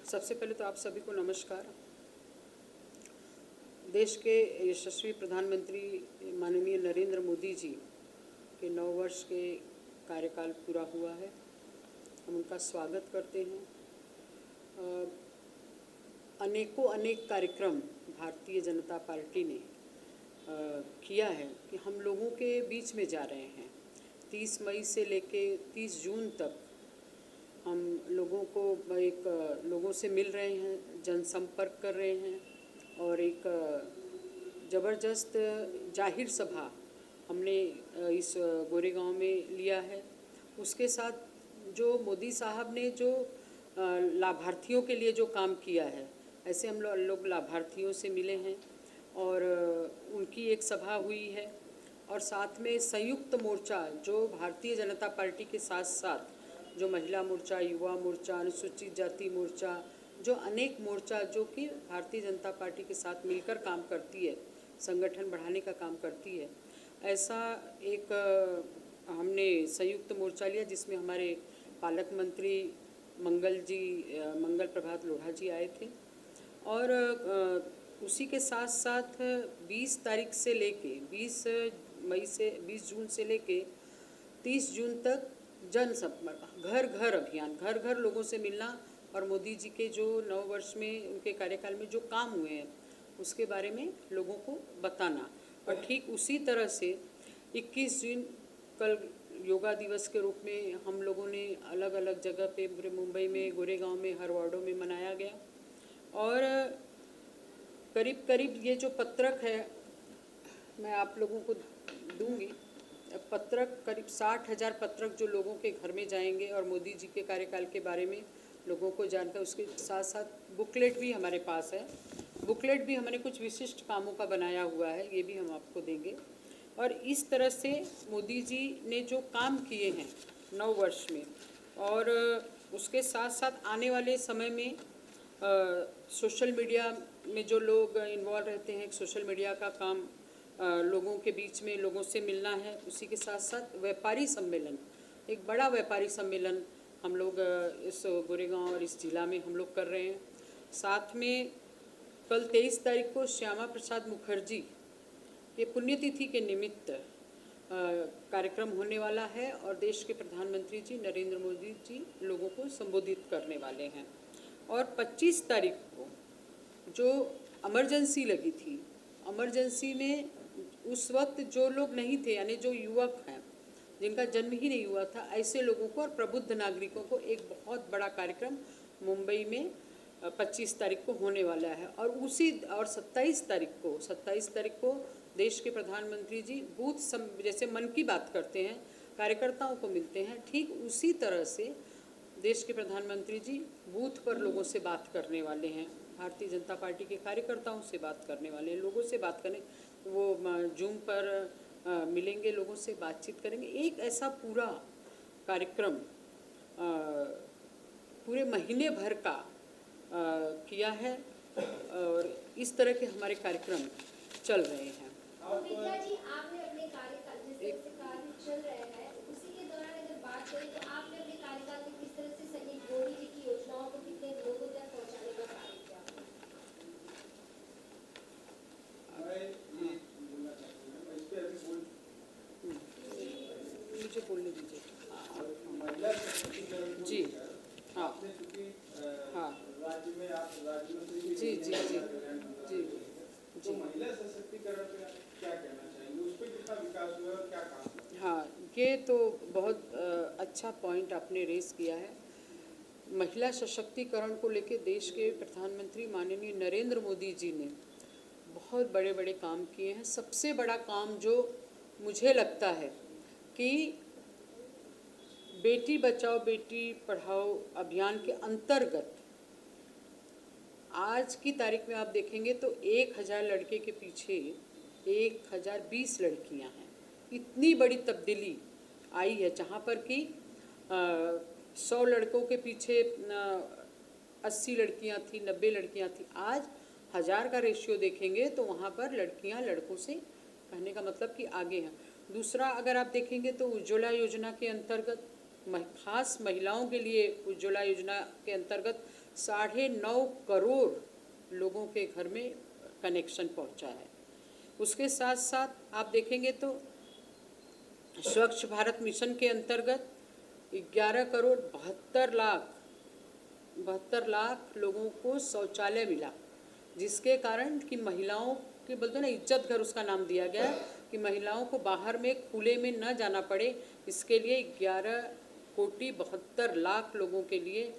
सबसे पहले तो आप सभी को नमस्कार। देश के यशस्वी प्रधानमंत्री माननीय नरेंद्र मोदी जी के 9 वर्ष के कार्यकाल पूरा हुआ है। हम उनका स्वागत करते हैं। अनेक कार्यक्रम भारतीय जनता पार्टी ने किया है कि हम लोगों के बीच में जा रहे हैं। 30 मई से लेके 30 जून तक हम लोगों से मिल रहे हैं, जनसंपर्क कर रहे हैं और एक ज़बरदस्त जाहिर सभा हमने इस गोरेगांव में लिया है। उसके साथ जो मोदी साहब ने जो लाभार्थियों के लिए जो काम किया है, ऐसे हम लोग लाभार्थियों से मिले हैं और उनकी एक सभा हुई है। और साथ में संयुक्त मोर्चा जो भारतीय जनता पार्टी के साथ साथ जो महिला मोर्चा, युवा मोर्चा, अनुसूचित जाति मोर्चा, जो अनेक मोर्चा जो कि भारतीय जनता पार्टी के साथ मिलकर काम करती है, संगठन बढ़ाने का काम करती है, ऐसा एक हमने संयुक्त मोर्चा लिया जिसमें हमारे पालक मंत्री मंगल प्रभात लोढ़ा जी आए थे। और उसी के साथ साथ 20 तारीख से लेके 20 जून से लेके 30 जून तक जनसंपर्क, घर घर अभियान, घर घर लोगों से मिलना और मोदी जी के जो 9 वर्ष में उनके कार्यकाल में जो काम हुए हैं उसके बारे में लोगों को बताना। और ठीक उसी तरह से 21 जून कल योगा दिवस के रूप में हम लोगों ने अलग अलग जगह पे पूरे मुंबई में, गोरेगांव में, हर वार्डों में मनाया गया। और करीब करीब ये जो पत्रक है मैं आप लोगों को दूंगी, पत्रक करीब 60,000 पत्रक जो लोगों के घर में जाएंगे और मोदी जी के कार्यकाल के बारे में लोगों को जानकर, उसके साथ साथ बुकलेट भी हमारे पास है। बुकलेट भी हमने कुछ विशिष्ट कामों का बनाया हुआ है, ये भी हम आपको देंगे। और इस तरह से मोदी जी ने जो काम किए हैं 9 वर्ष में, और उसके साथ साथ आने वाले समय में सोशल मीडिया में जो लोग इन्वॉल्व रहते हैं, सोशल मीडिया का काम लोगों के बीच में लोगों से मिलना है। उसी के साथ साथ व्यापारी सम्मेलन, एक बड़ा व्यापारी सम्मेलन हम लोग इस गोरेगांव और इस जिला में हम लोग कर रहे हैं। साथ में कल 23 तारीख को श्यामा प्रसाद मुखर्जी के पुण्यतिथि के निमित्त कार्यक्रम होने वाला है और देश के प्रधानमंत्री जी नरेंद्र मोदी जी लोगों को संबोधित करने वाले हैं। और 25 तारीख को जो इमरजेंसी लगी थी, इमरजेंसी में उस वक्त जो लोग नहीं थे, यानी जो युवक हैं जिनका जन्म ही नहीं हुआ था, ऐसे लोगों को और प्रबुद्ध नागरिकों को एक बहुत बड़ा कार्यक्रम मुंबई में 25 तारीख को होने वाला है। और 27 तारीख को देश के प्रधानमंत्री जी जैसे मन की बात करते हैं, कार्यकर्ताओं को मिलते हैं, ठीक उसी तरह से देश के प्रधानमंत्री जी बूथ पर लोगों से बात करने वाले हैं, भारतीय जनता पार्टी के कार्यकर्ताओं से बात करने वाले हैं, लोगों से बात करने, वो जूम पर मिलेंगे, लोगों से बातचीत करेंगे। एक ऐसा पूरा कार्यक्रम पूरे महीने भर का किया है और इस तरह के हमारे कार्यक्रम चल रहे हैं। जी, आपने अपने कार्यकाल जैसे कार्य चल रहे हैं, उसी के दौरान अगर बात करें तो आपने अपने कार्यकाल में किस तरह से सैनिक मोदी जी की योजनाओं को कितने लोगों तक पहुंचाने का कार्य किया? मुझे बोलने दीजिए। जी हाँ हाँ राज्य में आप राज्य में जी जी जी जी तो महिला सशक्तिकरण पे क्या कहना चाहेंगे, उस पर कितना विकास हुआ और क्या काम हुआ? हाँ, ये तो बहुत अच्छा पॉइंट आपने रेस किया है। महिला सशक्तिकरण को लेके देश के प्रधानमंत्री माननीय नरेंद्र मोदी जी ने बहुत बड़े बड़े काम किए हैं। सबसे बड़ा काम जो मुझे लगता है कि बेटी बचाओ बेटी पढ़ाओ अभियान के अंतर्गत आज की तारीख में आप देखेंगे तो 1000 लड़के के पीछे 1020 लड़कियां हैं। इतनी बड़ी तब्दीली आई है, जहाँ पर कि 100 लड़कों के पीछे 80 लड़कियां थी, 90 लड़कियां थी। आज 1000 का रेशियो देखेंगे तो वहाँ पर लड़कियां लड़कों से, कहने का मतलब कि आगे हैं। दूसरा अगर आप देखेंगे तो उज्ज्वला योजना के अंतर्गत खास महिलाओं के लिए उज्ज्वला योजना के अंतर्गत 9.5 करोड़ लोगों के घर में कनेक्शन पहुंचा है। उसके साथ साथ आप देखेंगे तो स्वच्छ भारत मिशन के अंतर्गत 11 करोड़ 72 लाख लोगों को शौचालय मिला, जिसके कारण कि महिलाओं के बोलते ना इज्जत घर उसका नाम दिया गया कि महिलाओं को बाहर में खुले में न जाना पड़े। इसके लिए 11 कोटि 72 लाख लोगों के लिए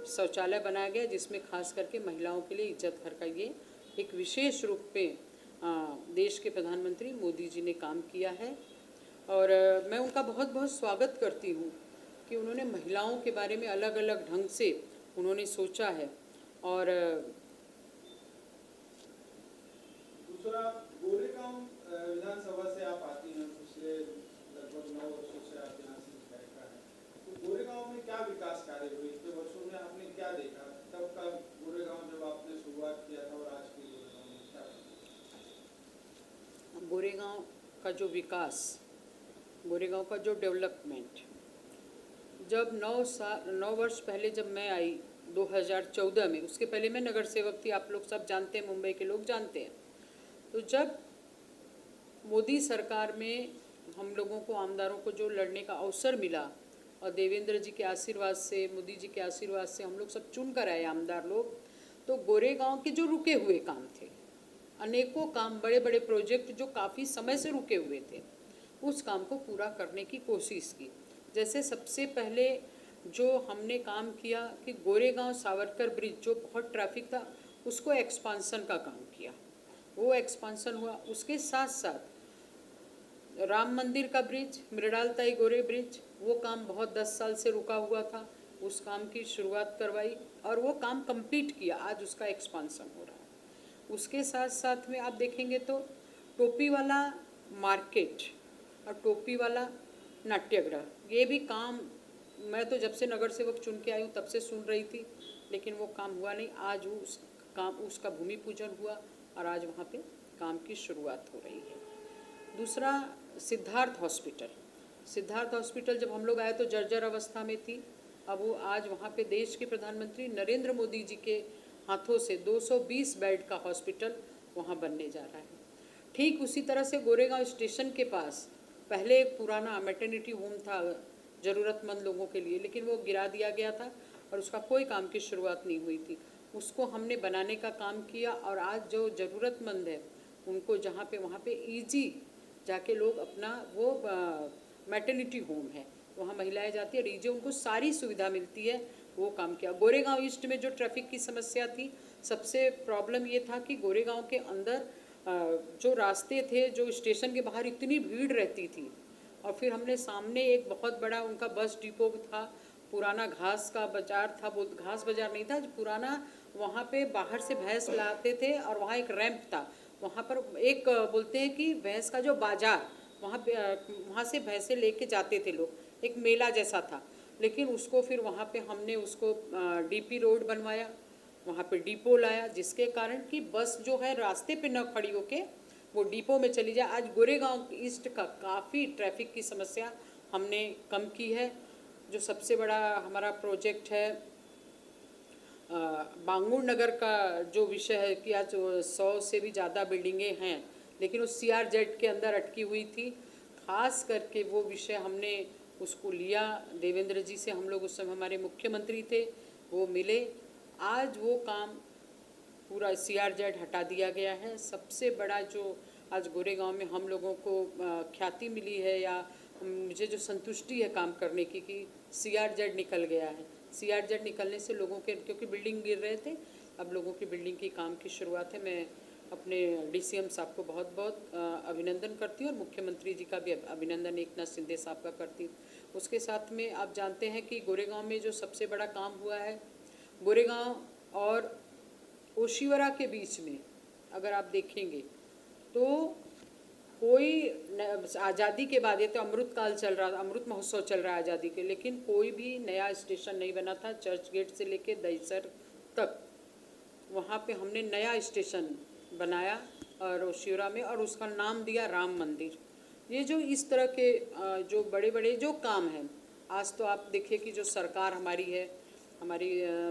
शौचालय बनाया गया, जिसमें खास करके महिलाओं के लिए इज्जत घर का ये एक विशेष रूप में देश के प्रधानमंत्री मोदी जी ने काम किया है। और मैं उनका बहुत बहुत स्वागत करती हूँ कि उन्होंने महिलाओं के बारे में अलग अलग ढंग से उन्होंने सोचा है। और दूसरा, गोरेगांव विधानसभा से आप आती हैं, पिछले लगभग 9 वर्षों से आप यहाँ से विधायिका हैं, तो गोरेगांव में क्या विकास कार्य हुए इतने वर्षों में, आपने क्या देखा? तब का गोरेगांव जब आपने शुरुआत किया था और आज के गोरेगांव में क्या? गोरेगांव का जो विकास, गोरेगांव का जो डेवलपमेंट, जब 9 वर्ष पहले जब मैं आई 2014 में, उसके पहले मैं नगर सेवक थी, आप लोग सब जानते हैं, मुंबई के लोग जानते हैं। तो जब मोदी सरकार में हम लोगों को आमदारों को जो लड़ने का अवसर मिला और देवेंद्र जी के आशीर्वाद से, मोदी जी के आशीर्वाद से हम लोग सब चुन कर आए आमदार लोग, तो गोरेगांव के जो रुके हुए काम थे, अनेकों काम, बड़े बड़े प्रोजेक्ट जो काफ़ी समय से रुके हुए थे, उस काम को पूरा करने की कोशिश की। जैसे सबसे पहले जो हमने काम किया कि गोरेगांव सावरकर ब्रिज जो बहुत ट्रैफिक था, उसको एक्सपांसन का काम किया, वो एक्सपांसन हुआ। उसके साथ साथ राम मंदिर का ब्रिज, मृणाल-ताई गोरे ब्रिज, वो काम बहुत 10 साल से रुका हुआ था, उस काम की शुरुआत करवाई और वो काम कंप्लीट किया, आज उसका एक्सपांसन हो रहा है। उसके साथ साथ में आप देखेंगे तो टोपी वाला मार्केट और टोपी वाला नाट्यगृह, ये भी काम मैं तो जब से नगर सेवक चुन के आई हूँ तब से सुन रही थी, लेकिन वो काम हुआ नहीं। आज उसका भूमि पूजन हुआ और आज वहाँ पे काम की शुरुआत हो रही है। दूसरा, सिद्धार्थ हॉस्पिटल जब हम लोग आए तो जर्जर अवस्था में थी, अब वो आज वहाँ पे देश के प्रधानमंत्री नरेंद्र मोदी जी के हाथों से 220 बेड का हॉस्पिटल वहाँ बनने जा रहा है। ठीक उसी तरह से गोरेगांव स्टेशन के पास पहले एक पुराना मैटरनिटी होम था ज़रूरतमंद लोगों के लिए, लेकिन वो गिरा दिया गया था और उसका कोई काम की शुरुआत नहीं हुई थी। उसको हमने बनाने का काम किया और आज जो ज़रूरतमंद है उनको जहाँ पे वहाँ पे इजी जाके लोग अपना वो मैटरनिटी होम है, वहाँ महिलाएं जाती है और इजी उनको सारी सुविधा मिलती है, वो काम किया। गोरेगांव ईस्ट में जो ट्रैफिक की समस्या थी, सबसे प्रॉब्लम ये था कि गोरेगांव के अंदर जो रास्ते थे, जो स्टेशन के बाहर इतनी भीड़ रहती थी, और फिर हमने सामने एक बहुत बड़ा उनका बस डिपो था, पुराना घास का बाजार था, वो घास बाजार नहीं था, पुराना, वहाँ पे बाहर से भैंस लाते थे और वहाँ एक रैंप था, वहाँ पर एक बोलते हैं कि भैंस का जो बाजार, वहाँ पे वहाँ से भैंसें लेके जाते थे लोग, एक मेला जैसा था। लेकिन उसको फिर वहाँ पे हमने उसको डीपी रोड बनवाया, वहाँ पे डिपो लाया, जिसके कारण कि बस जो है रास्ते पे न खड़ी होके वो डिपो में चली जाए। आज गोरेगांव ईस्ट का काफ़ी ट्रैफिक की समस्या हमने कम की है। जो सबसे बड़ा हमारा प्रोजेक्ट है बांगुर नगर का जो विषय है कि आज 100 से भी ज़्यादा बिल्डिंगें हैं, लेकिन वो CRZ के अंदर अटकी हुई थी। खास करके वो विषय हमने उसको लिया देवेंद्र जी से, हम लोग उस समय हमारे मुख्यमंत्री थे, वो मिले, आज वो काम पूरा CRZ हटा दिया गया है। सबसे बड़ा जो आज गोरेगांव में हम लोगों को ख्याति मिली है या मुझे जो संतुष्टि है काम करने की कि CRZ निकल गया है। CRZ निकलने से लोगों के, क्योंकि बिल्डिंग गिर रहे थे, अब लोगों की बिल्डिंग की काम की शुरुआत है। मैं अपने DCM साहब को बहुत बहुत अभिनंदन करती हूँ और मुख्यमंत्री जी का भी अभिनंदन एकनाथ शिंदे साहब का करती हूँ। उसके साथ में आप जानते हैं कि गोरेगांव में जो सबसे बड़ा काम हुआ है, गोरेगांव और ओशिवरा के बीच में अगर आप देखेंगे तो कोई आज़ादी के बाद, ये तो अमृत काल चल रहा था, अमृत महोत्सव चल रहा है आज़ादी के, लेकिन कोई भी नया स्टेशन नहीं बना था। चर्च गेट से लेके दहीसर तक वहाँ पे हमने नया स्टेशन बनाया और ओशिवरा में, और उसका नाम दिया राम मंदिर। ये जो इस तरह के जो बड़े बड़े जो काम हैं, आज तो आप देखिए कि जो सरकार हमारी है हमारी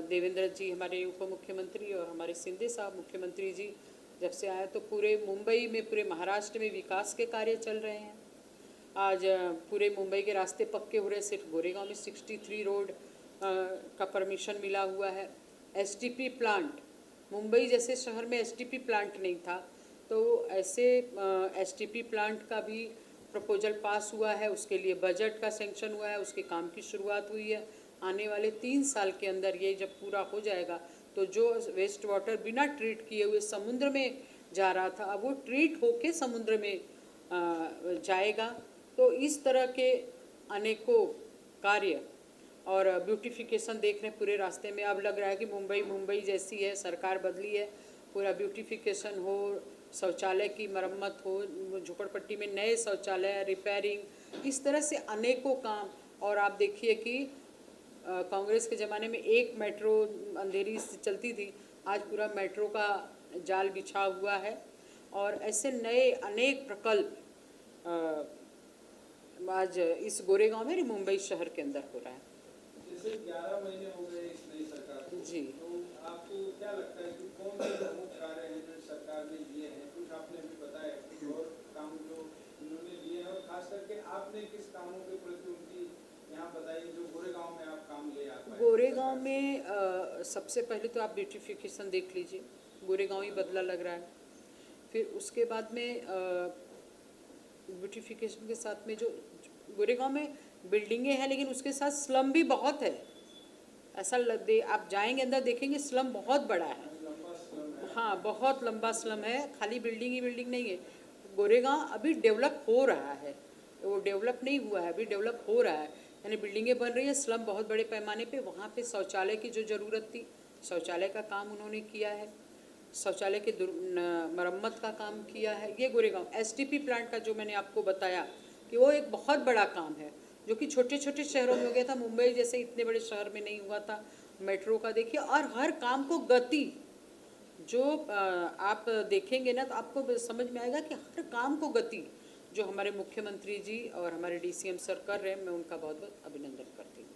देवेंद्र जी हमारे उप मुख्यमंत्री और हमारे शिंदे साहब मुख्यमंत्री जी जब से आए तो पूरे मुंबई में, पूरे महाराष्ट्र में विकास के कार्य चल रहे हैं। आज पूरे मुंबई के रास्ते पक्के हो रहे हैं। सिर्फ गोरेगांव में 63 रोड का परमिशन मिला हुआ है। एसटीपी प्लांट, मुंबई जैसे शहर में एसटीपी प्लांट नहीं था, तो ऐसे एसटीपी प्लांट का भी प्रपोजल पास हुआ है। उसके लिए बजट का सैंक्शन हुआ है, उसके काम की शुरुआत हुई है। आने वाले 3 साल के अंदर ये जब पूरा हो जाएगा तो जो वेस्ट वाटर बिना ट्रीट किए हुए समुद्र में जा रहा था, अब वो ट्रीट होके समुद्र में जाएगा। तो इस तरह के अनेकों कार्य और ब्यूटिफिकेशन देख रहे हैं पूरे रास्ते में। अब लग रहा है कि मुंबई मुंबई जैसी है, सरकार बदली है, पूरा ब्यूटिफिकेशन हो, शौचालय की मरम्मत हो, झोपड़पट्टी में नए शौचालय, रिपेयरिंग, इस तरह से अनेकों काम। और आप देखिए कि कांग्रेस के ज़माने में एक मेट्रो अंधेरी से चलती थी, आज पूरा मेट्रो का जाल बिछा हुआ है। और ऐसे नए अनेक प्रकल्प आज इस गोरेगांव में मुंबई शहर के अंदर हो रहा है। जैसे 11 महीने हो गए इस नई सरकार को, जी, तो आपको क्या लगता है कि कौन से प्रमुख कार्य हैं जो सरकार ने लिए हैं? कुछ आपने भी बताया, कुछ और काम जो उन्होंने लिए हैं, और खास करके आपने किस कामों के प्रति उनकी यहाँ बताइए जो गोरेगांव में आप काम ले आ पाए? गोरेगांव में सबसे पहले तो आप ब्यूटिफिकेशन देख लीजिए, गोरेगांव ही बदला लग रहा है। फिर उसके बाद में ब्यूटिफिकेशन के साथ में जो गोरेगांव में बिल्डिंगें हैं, लेकिन उसके साथ स्लम भी बहुत है। ऐसा आप जाएंगे अंदर देखेंगे स्लम बहुत बड़ा है। लंबा स्लम है। हाँ, बहुत लंबा स्लम है, खाली बिल्डिंग ही बिल्डिंग नहीं है। गोरेगांव अभी डेवलप हो रहा है, वो डेवलप नहीं हुआ है, अभी डेवलप हो रहा है। यानी बिल्डिंगें बन रही है, स्लम बहुत बड़े पैमाने पे। वहाँ पे शौचालय की जो ज़रूरत थी, शौचालय का काम उन्होंने किया है, शौचालय के मरम्मत का काम किया है। ये गोरेगांव एसटीपी प्लांट का जो मैंने आपको बताया कि वो एक बहुत बड़ा काम है, जो कि छोटे छोटे शहरों में हो गया था, मुंबई जैसे इतने बड़े शहर में नहीं हुआ था। मेट्रो का देखिए, और हर काम को गति जो आप देखेंगे ना तो आपको समझ में आएगा कि हर काम को गति जो हमारे मुख्यमंत्री जी और हमारे डीसीएम सर कर रहे हैं, मैं उनका बहुत बहुत अभिनंदन करती हूँ।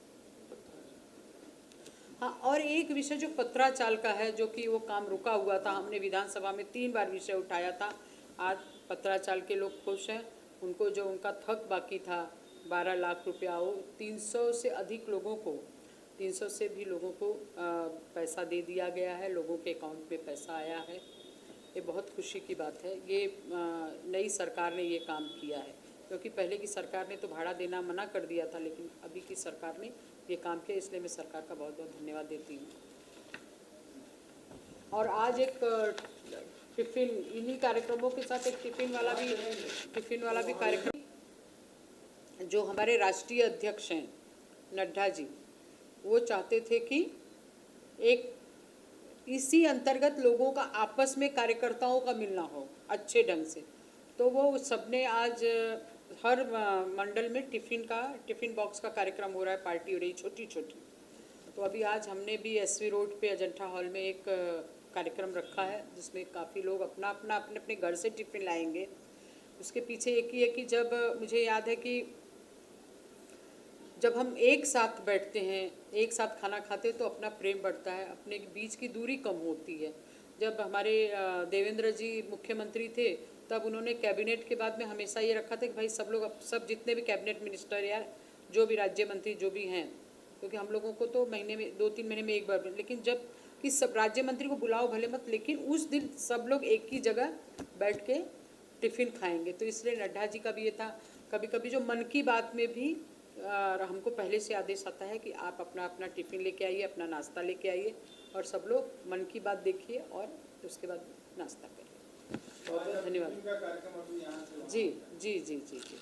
हाँ, और एक विषय जो पत्राचाल का है, जो कि वो काम रुका हुआ था, हमने विधानसभा में 3 बार विषय उठाया था। आज पत्राचाल के लोग खुश हैं, उनको जो उनका थक बाकी था 12 लाख रुपया, वो 300 से अधिक लोगों को, 300 से भी लोगों को पैसा दे दिया गया है, लोगों के अकाउंट में पैसा आया है। ये बहुत खुशी की बात है। ये नई सरकार ने ये काम किया है, क्योंकि पहले की सरकार ने तो भाड़ा देना मना कर दिया था, लेकिन अभी की सरकार ने ये काम किया, इसलिए मैं सरकार का बहुत बहुत धन्यवाद देती हूँ। और आज एक टिफ़िन, इन्हीं कार्यक्रमों के साथ एक टिफ़िन वाला भी कार्यक्रम, जो हमारे राष्ट्रीय अध्यक्ष हैं नड्डा जी, वो चाहते थे कि एक इसी अंतर्गत लोगों का आपस में कार्यकर्ताओं का मिलना हो अच्छे ढंग से। तो वो सबने आज हर मंडल में टिफ़िन बॉक्स का कार्यक्रम हो रहा है, पार्टी हो रही छोटी छोटी। तो अभी आज हमने भी एसवी रोड पे अजंठा हॉल में एक कार्यक्रम रखा है, जिसमें काफ़ी लोग अपने अपने घर से टिफ़िन लाएंगे। उसके पीछे एक ही है कि जब मुझे याद है कि जब हम एक साथ बैठते हैं, एक साथ खाना खाते हैं, तो अपना प्रेम बढ़ता है, अपने बीच की दूरी कम होती है। जब हमारे देवेंद्र जी मुख्यमंत्री थे, तब उन्होंने कैबिनेट के बाद में हमेशा ये रखा था कि भाई सब जितने भी कैबिनेट मिनिस्टर या जो भी राज्य मंत्री जो भी हैं, क्योंकि हम लोगों को तो महीने में 2-3 महीने में एक बार, लेकिन जब कि सब राज्य मंत्री को बुलाओ भले मत, लेकिन उस दिन सब लोग एक ही जगह बैठ के टिफ़िन खाएंगे। तो इसलिए नड्डा जी का भी ये था। कभी कभी जो मन की बात में भी हमको पहले से आदेश आता है कि आप अपना टिफ़िन लेके आइए, अपना नाश्ता लेके आइए, और सब लोग मन की बात देखिए और उसके बाद नाश्ता करिए। बहुत बहुत धन्यवाद। कार्यक्रम अभी यहाँ से जी जी जी जी जी।